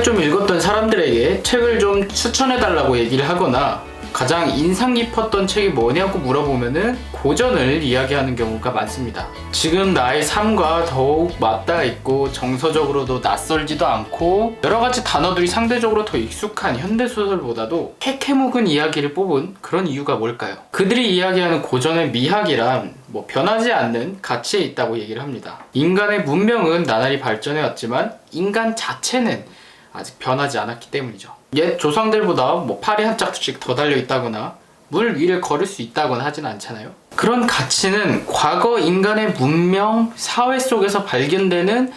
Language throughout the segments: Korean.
책을 좀 읽었던 사람들에게 책을 좀 추천해달라고 얘기를 하거나 가장 인상 깊었던 책이 뭐냐고 물어보면은 고전을 이야기하는 경우가 많습니다. 지금 나의 삶과 더욱 맞닿아 있고 정서적으로도 낯설지도 않고 여러가지 단어들이 상대적으로 더 익숙한 현대소설보다도 캐캐묵은 이야기를 뽑은 그런 이유가 뭘까요? 그들이 이야기하는 고전의 미학이란 변하지 않는 가치에 있다고 얘기를 합니다. 인간의 문명은 나날이 발전해왔지만 인간 자체는 아직 변하지 않았기 때문이죠. 옛 조상들보다 팔이 한 짝씩 더 달려있다거나 물 위를 걸을 수 있다거나 하진 않잖아요. 그런 가치는 과거 인간의 문명, 사회 속에서 발견되는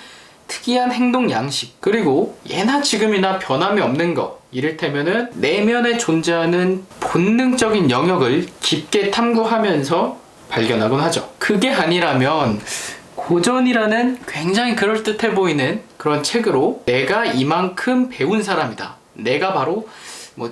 특이한 행동 양식, 그리고 예나 지금이나 변함이 없는 것, 이를테면은 내면에 존재하는 본능적인 영역을 깊게 탐구하면서 발견하곤 하죠. 그게 아니라면 고전이라는 굉장히 그럴듯해 보이는 그런 책으로 내가 이만큼 배운 사람이다, 내가 바로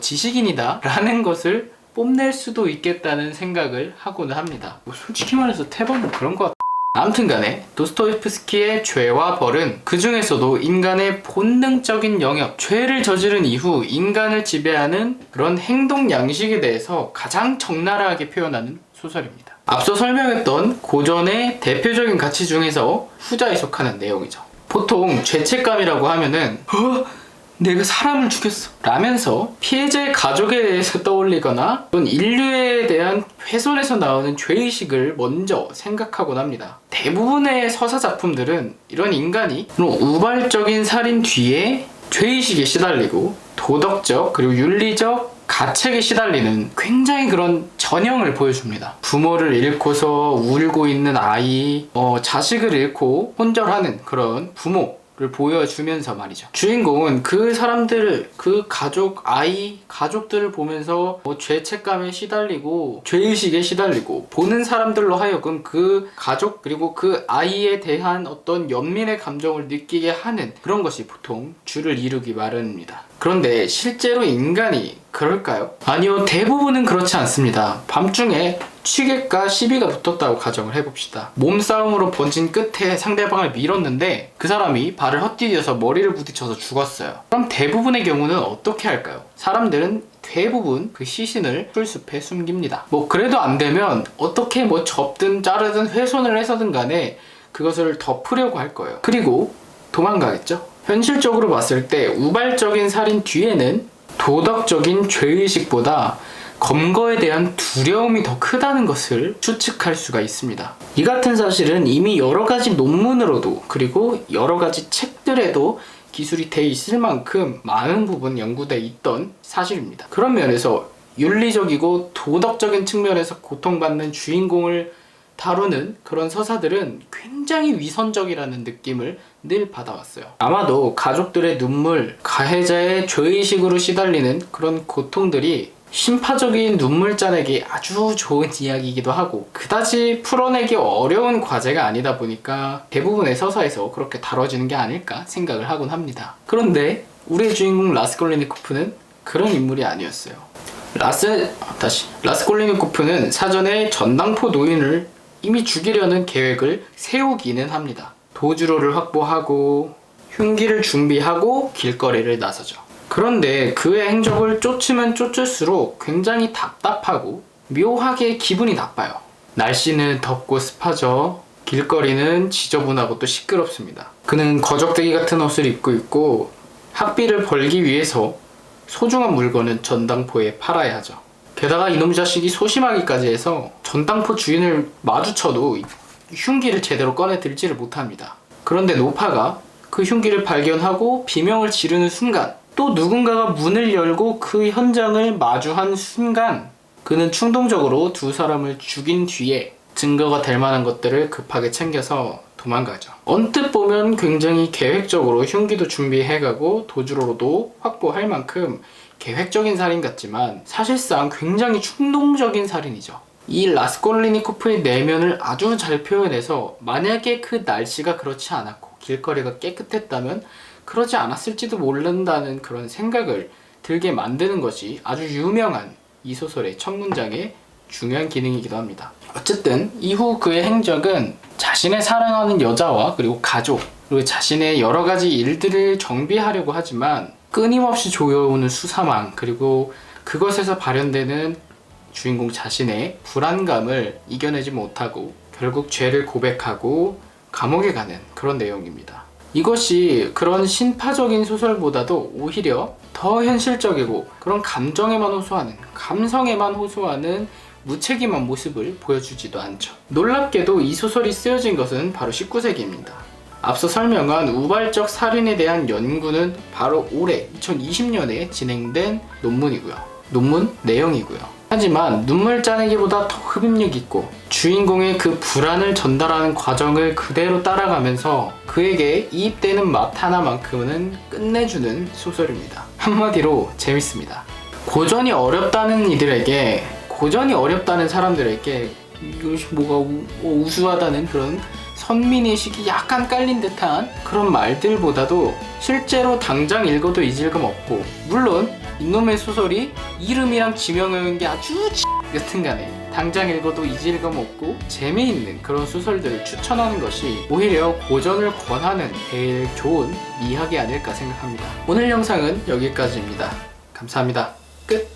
지식인이다 라는 것을 뽐낼 수도 있겠다는 생각을 하고는 합니다. 솔직히 말해서 태반은 그런 것 같아요. 아무튼 간에 도스토옙스키의 죄와 벌은 그 중에서도 인간의 본능적인 영역, 죄를 저지른 이후 인간을 지배하는 그런 행동 양식에 대해서 가장 적나라하게 표현하는 소설입니다. 앞서 설명했던 고전의 대표적인 가치 중에서 후자에 속하는 내용이죠. 보통 죄책감이라고 하면은 내가 사람을 죽였어 라면서 피해자의 가족에 대해서 떠올리거나 또는 인류에 대한 훼손에서 나오는 죄의식을 먼저 생각하곤 합니다. 대부분의 서사 작품들은 이런 인간이 우발적인 살인 뒤에 죄의식에 시달리고 도덕적 그리고 윤리적 가책에 시달리는 굉장히 그런 전형을 보여줍니다. 부모를 잃고서 울고 있는 아이, 자식을 잃고 혼절하는 그런 부모를 보여주면서 말이죠. 주인공은 그 사람들, 그 가족, 아이, 가족들을 보면서 죄책감에 시달리고 죄의식에 시달리고 보는 사람들로 하여금 그 가족 그리고 그 아이에 대한 어떤 연민의 감정을 느끼게 하는 그런 것이 보통 주를 이루기 마련입니다. 그런데 실제로 인간이 그럴까요? 아니요, 대부분은 그렇지 않습니다. 밤중에 취객과 시비가 붙었다고 가정을 해봅시다. 몸싸움으로 번진 끝에 상대방을 밀었는데 그 사람이 발을 헛디뎌서 머리를 부딪혀서 죽었어요. 그럼 대부분의 경우는 어떻게 할까요? 사람들은 대부분 그 시신을 풀숲에 숨깁니다. 그래도 안 되면 어떻게 접든 자르든 훼손을 해서든 간에 그것을 덮으려고 할 거예요. 그리고 도망가겠죠? 현실적으로 봤을 때 우발적인 살인 뒤에는 도덕적인 죄의식보다 검거에 대한 두려움이 더 크다는 것을 추측할 수가 있습니다. 이 같은 사실은 이미 여러 가지 논문으로도 그리고 여러 가지 책들에도 기술이 돼 있을 만큼 많은 부분 연구돼 있던 사실입니다. 그런 면에서 윤리적이고 도덕적인 측면에서 고통받는 주인공을 다루는 그런 서사들은 굉장히 위선적이라는 느낌을 늘 받아왔어요. 아마도 가족들의 눈물, 가해자의 죄의식으로 시달리는 그런 고통들이 심파적인 눈물 짜내기 아주 좋은 이야기이기도 하고 그다지 풀어내기 어려운 과제가 아니다 보니까 대부분의 서사에서 그렇게 다뤄지는 게 아닐까 생각을 하곤 합니다. 그런데 우리의 주인공 라스콜리니코프는 그런 인물이 아니었어요. 라스콜리니코프는 사전에 전당포 노인을 이미 죽이려는 계획을 세우기는 합니다. 도주로를 확보하고 흉기를 준비하고 길거리를 나서죠. 그런데 그의 행적을 쫓으면 쫓을수록 굉장히 답답하고 묘하게 기분이 나빠요. 날씨는 덥고 습하죠. 길거리는 지저분하고 또 시끄럽습니다. 그는 거적대기 같은 옷을 입고 있고 학비를 벌기 위해서 소중한 물건은 전당포에 팔아야 하죠. 게다가 이놈 자식이 소심하기까지 해서 전당포 주인을 마주쳐도 흉기를 제대로 꺼내 들지를 못합니다. 그런데 노파가 그 흉기를 발견하고 비명을 지르는 순간 또 누군가가 문을 열고 그 현장을 마주한 순간 그는 충동적으로 두 사람을 죽인 뒤에 증거가 될 만한 것들을 급하게 챙겨서 도망가죠. 언뜻 보면 굉장히 계획적으로 흉기도 준비해가고 도주로도 확보할 만큼 계획적인 살인 같지만 사실상 굉장히 충동적인 살인이죠. 이 라스콜리니코프의 내면을 아주 잘 표현해서 만약에 그 날씨가 그렇지 않았고 길거리가 깨끗했다면 그러지 않았을지도 모른다는 그런 생각을 들게 만드는 것이 아주 유명한 이 소설의 첫 문장의 중요한 기능이기도 합니다. 어쨌든 이후 그의 행적은 자신의 사랑하는 여자와 그리고 가족 그리고 자신의 여러 가지 일들을 정비하려고 하지만 끊임없이 조여오는 수사망, 그리고 그것에서 발현되는 주인공 자신의 불안감을 이겨내지 못하고 결국 죄를 고백하고 감옥에 가는 그런 내용입니다. 이것이 그런 신파적인 소설보다도 오히려 더 현실적이고 그런 감성에만 호소하는 무책임한 모습을 보여주지도 않죠. 놀랍게도 이 소설이 쓰여진 것은 바로 19세기입니다. 앞서 설명한 우발적 살인에 대한 연구는 바로 올해 2020년에 진행된 논문 내용이고요. 하지만 눈물 짜내기보다 더 흡입력 있고 주인공의 그 불안을 전달하는 과정을 그대로 따라가면서 그에게 이입되는 맛 하나만큼은 끝내주는 소설입니다. 한마디로 재밌습니다. 고전이 어렵다는 사람들에게 이것이 뭐가 우수하다는 그런 선민의식이 약간 깔린 듯한 그런 말들보다도 실제로 당장 읽어도 잊을감 없고, 물론 이놈의 소설이 이름이랑 지명인 게 아주 여튼간에 당장 읽어도 잊을감 없고 재미있는 그런 소설들을 추천하는 것이 오히려 고전을 권하는 제일 좋은 미학이 아닐까 생각합니다. 오늘 영상은 여기까지입니다. 감사합니다. 끝!